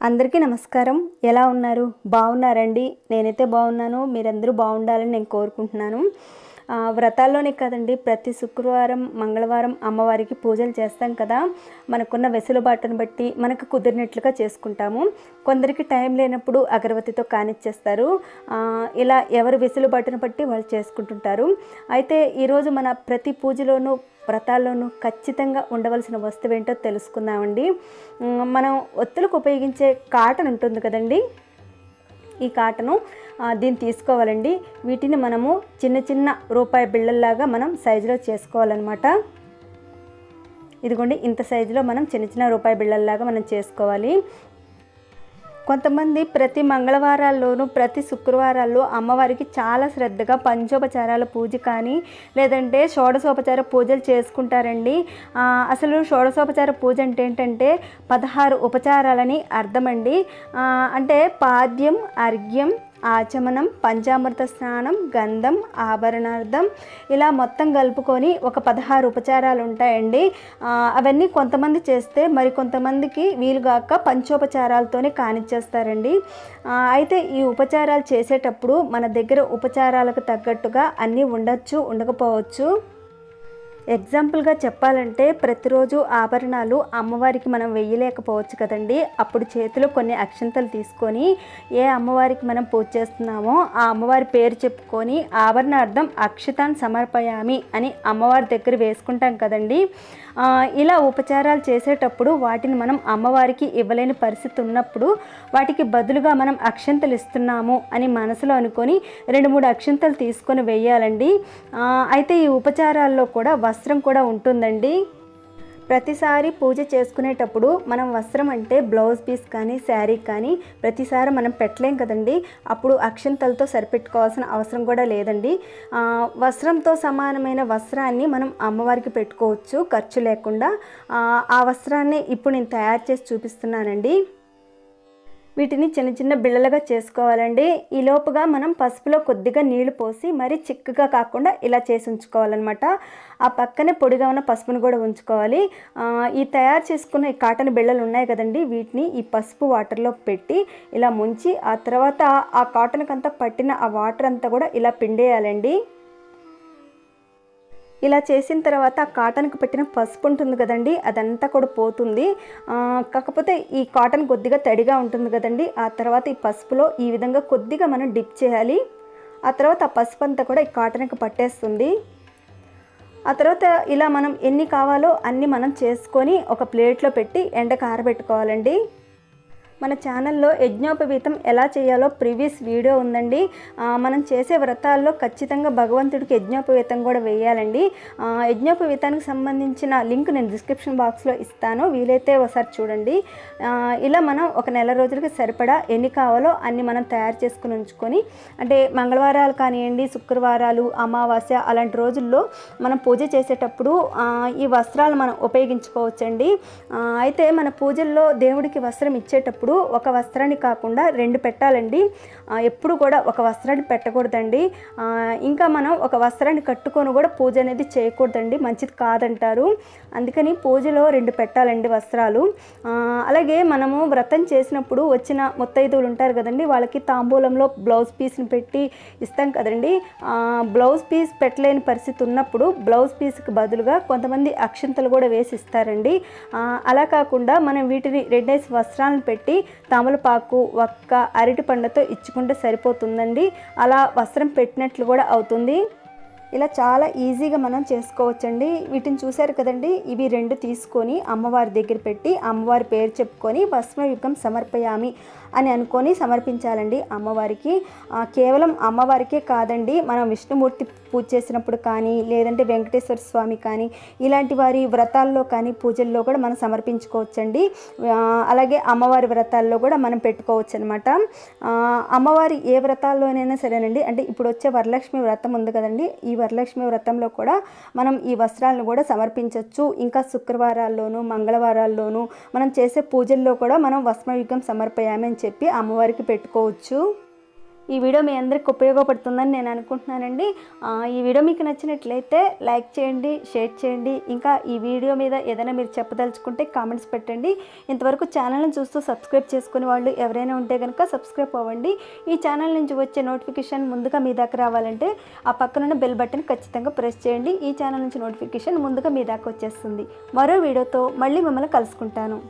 అందరికీ నమస్కారం. ఎలా ఉన్నారు? బాగున్నారండి? నేనైతే బాగున్నాను. మీరందరూ బాగుండాలని నేను కోరుకుంటున్నాను. వ్రతాల్లోనే కదండి, ప్రతి శుక్రవారం మంగళవారం అమ్మవారికి పూజలు చేస్తాం కదా. మనకున్న వెసులుబాటును బట్టి మనకు కుదిరినట్లుగా చేసుకుంటాము. కొందరికి టైం లేనప్పుడు అగరబత్తితో కానిచ్చేస్తారు. ఇలా ఎవరు వెసులుబాటును బట్టి వాళ్ళు చేసుకుంటుంటారు. అయితే ఈరోజు మన ప్రతి పూజలోనూ వ్రతాల్లోనూ ఖచ్చితంగా ఉండవలసిన వస్తువు ఏంటో తెలుసుకుందామండి. మనం ఒత్తులకు ఉపయోగించే కాటన్ ఉంటుంది కదండి, ఈ కాటను దీన్ని తీసుకోవాలండి. వీటిని మనము చిన్న చిన్న రూపాయి బిళ్ళల్లాగా మనం సైజులో చేసుకోవాలన్నమాట. ఇదిగోండి, ఇంత సైజులో మనం చిన్న చిన్న రూపాయి బిళ్ళల్లాగా మనం చేసుకోవాలి. కొంతమంది ప్రతి మంగళవారాల్లోనూ ప్రతి శుక్రవారాల్లో అమ్మవారికి చాలా శ్రద్ధగా పంచోపచారాల పూజ కానీ లేదంటే షోడశోపచార పూజలు చేసుకుంటారండి. అసలు షోడశోపచార పూజ అంటే ఏంటంటే 16 ఉపచారాలని అర్థమండి. అంటే పాద్యం, అర్ఘ్యం, ఆచమనం, పంచామృత స్నానం, గంధం, ఆభరణార్థం, ఇలా మొత్తం కలుపుకొని ఒక 16 ఉపచారాలు ఉంటాయండి. అవన్నీ కొంతమంది చేస్తే మరి కొంతమందికి వీలుగాక పంచోపచారాలతోనే కానిచ్చేస్తారండి. అయితే ఈ ఉపచారాలు చేసేటప్పుడు మన దగ్గర ఉపచారాలకు తగ్గట్టుగా అన్నీ ఉండొచ్చు, ఉండకపోవచ్చు. ఎగ్జాంపుల్గా చెప్పాలంటే ప్రతిరోజు ఆభరణాలు అమ్మవారికి మనం వెయ్యలేకపోవచ్చు కదండి. అప్పుడు చేతిలో కొన్ని అక్షంతలు తీసుకొని ఏ అమ్మవారికి మనం పూజ చేస్తున్నామో ఆ అమ్మవారి పేరు చెప్పుకొని ఆభరణార్థం అక్షతాన్ సమర్పయామి అని అమ్మవారి దగ్గర వేసుకుంటాం కదండి. ఇలా ఉపచారాలు చేసేటప్పుడు వాటిని మనం అమ్మవారికి ఇవ్వలేని పరిస్థితి ఉన్నప్పుడు వాటికి బదులుగా మనం అక్షంతలు ఇస్తున్నాము అని మనసులో అనుకొని 2-3 అక్షంతలు తీసుకొని వేయాలండి. అయితే ఈ ఉపచారాల్లో కూడా వస్త్రం కూడా ఉంటుందండి. ప్రతిసారి పూజ చేసుకునేటప్పుడు మనం వస్త్రం అంటే బ్లౌజ్ పీస్ కానీ శారీ కానీ ప్రతిసారి మనం పెట్టలేం కదండి. అప్పుడు అక్షంతలతో సరిపెట్టుకోవాల్సిన అవసరం కూడా లేదండి. వస్త్రంతో సమానమైన వస్త్రాన్ని మనం అమ్మవారికి పెట్టుకోవచ్చు ఖర్చు లేకుండా. ఆ వస్త్రాన్ని ఇప్పుడు నేను తయారు చేసి చూపిస్తున్నానండి. వీటిని చిన్న చిన్న బిళ్ళలుగా చేసుకోవాలండి. ఈ లోపుగా మనం పసుపులో కొద్దిగా నీళ్లు పోసి మరీ చిక్కగా కాకుండా ఇలా చేసి ఉంచుకోవాలన్నమాట. ఆ పక్కనే పొడిగా ఉన్న పసుపును కూడా ఉంచుకోవాలి. ఈ తయారు చేసుకున్న ఈ కాటన్ బిళ్ళలు ఉన్నాయి కదండి, వీటిని ఈ పసుపు వాటర్లో పెట్టి ఇలా ముంచి ఆ తర్వాత ఆ కాటన్కి అంతా పట్టిన ఆ వాటర్ అంతా కూడా ఇలా పిండేయాలండి. ఇలా చేసిన తర్వాత ఆ కాటన్కి పెట్టిన పసుపు ఉంటుంది కదండి, అదంతా కూడా పోతుంది. కాకపోతే ఈ కాటన్ కొద్దిగా తడిగా ఉంటుంది కదండి. ఆ తర్వాత ఈ పసుపులో ఈ విధంగా కొద్దిగా మనం డిప్ చేయాలి. ఆ తర్వాత ఆ పసుపు అంతా కూడా ఈ కాటన్కి పట్టేస్తుంది. ఆ తర్వాత ఇలా మనం ఎన్ని కావాలో అన్నీ మనం చేసుకొని ఒక ప్లేట్లో పెట్టి ఎండకు ఆరబెట్టుకోవాలండి. మన ఛానల్లో యజ్ఞోపవీతం ఎలా చేయాలో ప్రీవియస్ వీడియో ఉందండి. మనం చేసే వ్రతాల్లో ఖచ్చితంగా భగవంతుడికి యజ్ఞోపవీతం కూడా వేయాలండి. యజ్ఞోపవీతానికి సంబంధించిన లింక్ నేను డిస్క్రిప్షన్ బాక్స్లో ఇస్తాను, వీలైతే ఒకసారి చూడండి. ఇలా మనం ఒక నెల రోజులకి సరిపడా ఎన్ని కావాలో అన్ని మనం తయారు చేసుకుని ఉంచుకొని, అంటే మంగళవారాలు కానివ్వండి, శుక్రవారాలు, అమావాస్య అలాంటి రోజుల్లో మనం పూజ చేసేటప్పుడు ఈ వస్త్రాలు మనం ఉపయోగించుకోవచ్చండి. అయితే మన పూజల్లో దేవుడికి వస్త్రం ఇచ్చేటప్పుడు ఒక వస్త్రాన్ని కాకుండా 2 పెట్టాలండి. ఎప్పుడు కూడా ఒక వస్త్రాన్ని పెట్టకూడదండి. ఇంకా మనం ఒక వస్త్రాన్ని కట్టుకొని కూడా పూజ అనేది చేయకూడదండి, మంచిది కాదంటారు. అందుకని పూజలో 2 పెట్టాలండి వస్త్రాలు. అలాగే మనము వ్రతం చేసినప్పుడు వచ్చిన ముత్తైదువులు ఉంటారు కదండి, వాళ్ళకి తాంబూలంలో బ్లౌజ్ పీస్ని పెట్టి ఇస్తాం కదండి. బ్లౌజ్ పీస్ పెట్టలేని పరిస్థితి ఉన్నప్పుడు బ్లౌజ్ పీస్కి బదులుగా కొంతమంది అక్షంతలు కూడా వేసి ఇస్తారండి. అలా కాకుండా మనం వీటిని 2 వస్త్రాలను పెట్టి తమలపాకు, వక్క, అరటి పండుతో ఇచ్చుకుంటే సరిపోతుందండి. అలా వస్త్రం పెట్టినట్లు కూడా అవుతుంది. ఇలా చాలా ఈజీగా మనం చేసుకోవచ్చండి. వీటిని చూశారు కదండి, ఇవి 2 తీసుకొని అమ్మవారి దగ్గర పెట్టి అమ్మవారి పేరు చెప్పుకొని భస్మయుగం సమర్పయామి అని అనుకొని సమర్పించాలండి అమ్మవారికి. కేవలం అమ్మవారికే కాదండి, మనం విష్ణుమూర్తి పూజ చేసినప్పుడు కానీ లేదంటే వెంకటేశ్వర స్వామి కానీ ఇలాంటి వారి వ్రతాల్లో కానీ పూజల్లో కూడా మనం సమర్పించుకోవచ్చండి. అలాగే అమ్మవారి వ్రతాల్లో కూడా మనం పెట్టుకోవచ్చు అనమాట. అమ్మవారి ఏ వ్రతాల్లోనైనా సరేనండి, అంటే ఇప్పుడు వచ్చే వరలక్ష్మి వ్రతం ఉంది కదండి, ఈ వరలక్ష్మి వ్రతంలో కూడా మనం ఈ వస్త్రాలను కూడా సమర్పించవచ్చు. ఇంకా శుక్రవారాల్లోనూ మంగళవారాల్లోనూ మనం చేసే పూజల్లో కూడా మనం భస్మయుగం సమర్పయామి అని చెప్పి అమ్మవారికి పెట్టుకోవచ్చు. ఈ వీడియో మీ అందరికి ఉపయోగపడుతుందని నేను అనుకుంటున్నానండి. ఈ వీడియో మీకు నచ్చినట్లయితే లైక్ చేయండి, షేర్ చేయండి. ఇంకా ఈ వీడియో మీద ఏదైనా మీరు చెప్పదలుచుకుంటే కామెంట్స్ పెట్టండి. ఇంతవరకు ఛానల్ని చూస్తూ సబ్స్క్రైబ్ చేసుకునే వాళ్ళు ఎవరైనా ఉంటే కనుక సబ్స్క్రైబ్ అవ్వండి. ఈ ఛానల్ నుంచి వచ్చే నోటిఫికేషన్ ముందుగా మీ దాకా రావాలంటే ఆ పక్కనున్న బెల్ బటన్ ఖచ్చితంగా ప్రెస్ చేయండి. ఈ ఛానల్ నుంచి నోటిఫికేషన్ ముందుగా మీ దాకా వచ్చేస్తుంది. మరో వీడియోతో మళ్ళీ మిమ్మల్ని కలుసుకుంటాను.